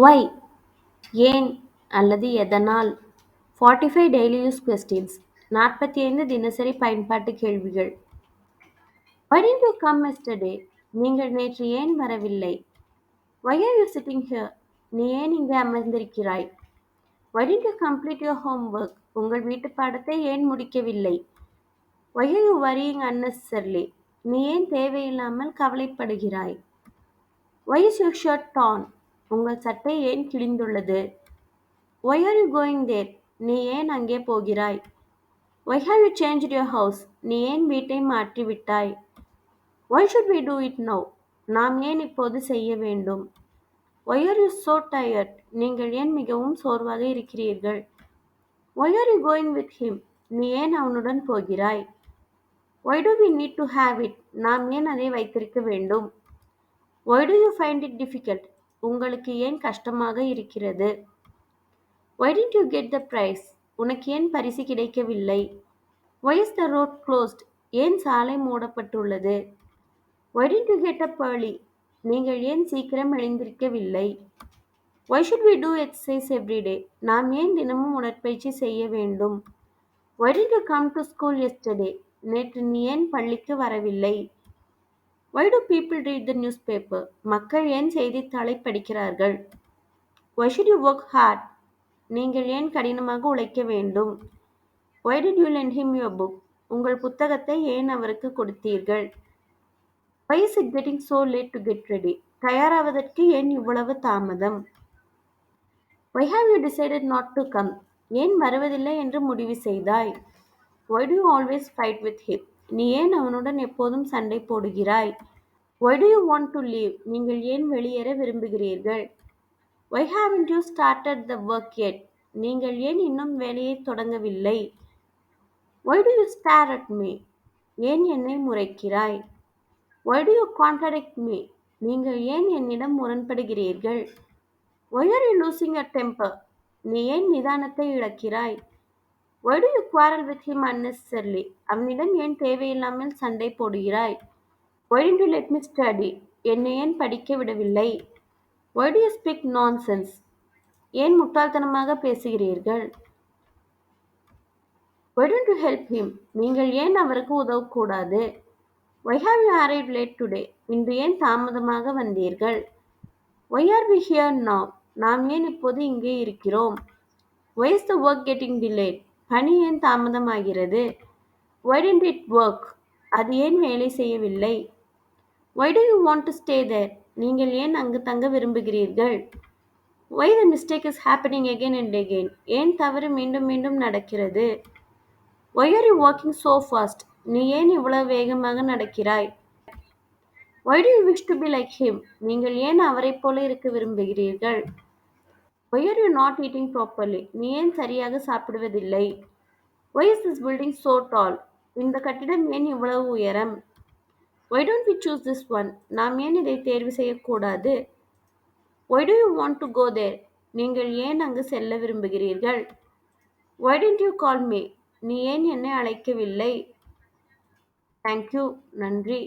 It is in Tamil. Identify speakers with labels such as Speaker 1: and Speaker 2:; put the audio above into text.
Speaker 1: Why? ஏன் அல்லது எதனால்? 45 டெய்லி யூஸ் கொஸ்டின்ஸ். 45 தினசரி பயன்பாட்டு கேள்விகள். Why didn't you come yesterday? நீங்கள் நேற்று ஏன் வரவில்லை? Why are you sitting here? நீ ஏன் இங்கே அமர்ந்திருக்கிறாய்? Why didn't you complete your homework? உங்கள் வீட்டுப் பாடத்தை ஏன் முடிக்கவில்லை? Why are you worrying unnecessarily? நீ ஏன் தேவையில்லாமல் கவலைப்படுகிறாய்? Why is your shirt torn? உங்கள் சட்டை ஏன் கிழிந்துள்ளது? Why are you going there? நீ ஏன் அங்கே போகிறாய்? Why have you changed your house? நீ ஏன் வீட்டை மாற்றிவிட்டாய்? Why should we do it now? நாம் ஏன் இப்போது செய்ய வேண்டும்? Why are you so tired? நீங்கள் ஏன் மிகவும் சோர்வாக இருக்கிறீர்கள்? Why are you going with him? நீ ஏன் அவனுடன் போகிறாய்? Why do we need to have it? நாம் ஏன் அதை வைத்திருக்க வேண்டும்? Why do you find it difficult? உங்களுக்கு ஏன் கஷ்டமாக இருக்கிறது? Why didn't you get the prize? உனக்கு ஏன் பரிசு கிடைக்கவில்லை? Why is the road closed? ஏன் சாலை மூடப்பட்டுள்ளது? Why didn't you get up early? நீங்கள் ஏன் சீக்கிரம் எழுந்திருக்கவில்லை? Why should we do exercise every day? நாம் ஏன் தினமும் உடற்பயிற்சி செய்ய வேண்டும்? Why didn't you come to school yesterday? நேற்று நீ ஏன் பள்ளிக்கு வரவில்லை? Why do people read the newspaper? மக்கள் ஏன் செய்தித்தாளை படிக்கிறார்கள்? Why should you work hard? நீங்கள் ஏன் கடினமாக உழைக்க வேண்டும்? Why did you lend him your book? உங்கள் புத்தகத்தை ஏன் அவருக்கு கொடுத்தீர்கள்? Why is it getting so late to get ready? தயாராவதற்கு ஏன் இவ்வளவு தாமதம்? Why have you decided not to come? ஏன் வருவதில்லை என்று முடிவு செய்தாய்? Why do you always fight with him? நீ ஏன் அவனுடன் எப்போதும் சண்டை போடுகிறாய்? Why do you want to leave? நீங்கள் ஏன் வெளியேற விரும்புகிறீர்கள்? Why haven't you started the work yet? நீங்கள் ஏன் இன்னும் வேலையை தொடங்கவில்லை? Why do you stare at me? ஏன் என்னை முறைக்கிறாய்? Why do you contradict me? நீங்கள் ஏன் என்னிடம் முரண்படுகிறீர்கள்? Why are you losing your temper? நீ ஏன் நிதானத்தை இழக்கிறாய்? Why do you quarrel with him unnecessarily? அவனிடம் ஏன் தேவையில்லாமல் சண்டை போடுகிறாய்? Why didn't you let me study? என்னை ஏன் படிக்க விடவில்லை? Why do you speak nonsense? ஏன் முட்டாள்தனமாக பேசுகிறீர்கள்? Why don't you help him? நீங்கள் ஏன் அவருக்கு உதவக்கூடாது? Why have you arrived late today? இன்று ஏன் தாமதமாக வந்தீர்கள்? Why are we here now? நாம் ஏன் இப்போது இங்கே இருக்கிறோம்? Why is the work getting delayed? பணி ஏன் தாமதமாகிறது? Why didn't it work? அது ஏன் வேலை செய்யவில்லை? Why do you want to stay there? நீங்கள் ஏன் அங்கு தங்க விரும்புகிறீர்கள்? Why the mistake is happening again and again? ஏன் தவறு மீண்டும் மீண்டும் நடக்கிறது? Why are you walking so fast? நீ ஏன் இவ்வளவு வேகமாக நடக்கிறாய்? Why do you wish to be like him? நீங்கள் ஏன் அவரைப் போல இருக்க விரும்புகிறீர்கள்? Why are you not eating properly? நீ ஏன் சரியாக சாப்பிடுவதில்லை? Why is this building so tall? இந்த கட்டிடம் ஏன் இவ்வளவு உயரம்? Why don't we choose this one? நாம் ஏன் இதை தேர்வு செய்யக்கூடாது? Why do you want to go there? நீங்கள் ஏன் அங்கு செல்ல விரும்புகிறீர்கள்? Why didn't you call me? நீ ஏன் என்னை அழைக்கவில்லை? Thank you. நன்றி.